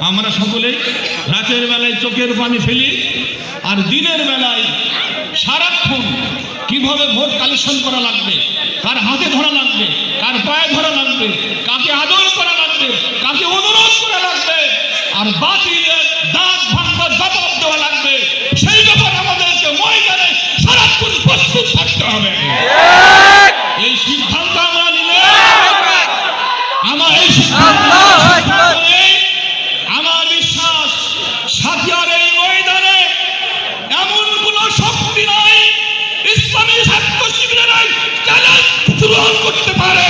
আমরা সকলেই রাতের বেলায় চোখের পানি ফেলি, আর দিনের বেলায় সারাক্ষণ কিভাবে ভোট কালেকশন করা লাগবে, কার হাতে ধরা লাগবে, কার পায়ে ধরা লাগবে, কাকে আদর করা লাগবে, কাকে অনুরোধ করা লাগবে, আর বাতিলের দাঁত ভাঙবার জবাব দেওয়া লাগবে, সেই ব্যাপারে আমাদেরকে ময়দানে সারাক্ষণ প্রস্তুত থাকতে হবে। এই সিদ্ধান্ত আমরা নিলে আমার বিশ্বাস সাথিয়ার এই ময়দানে এমন কোন শক্তি নাই ইসলামী ছাত্র শিবিরের চ্যালেঞ্জ পূরণ করতে পারে।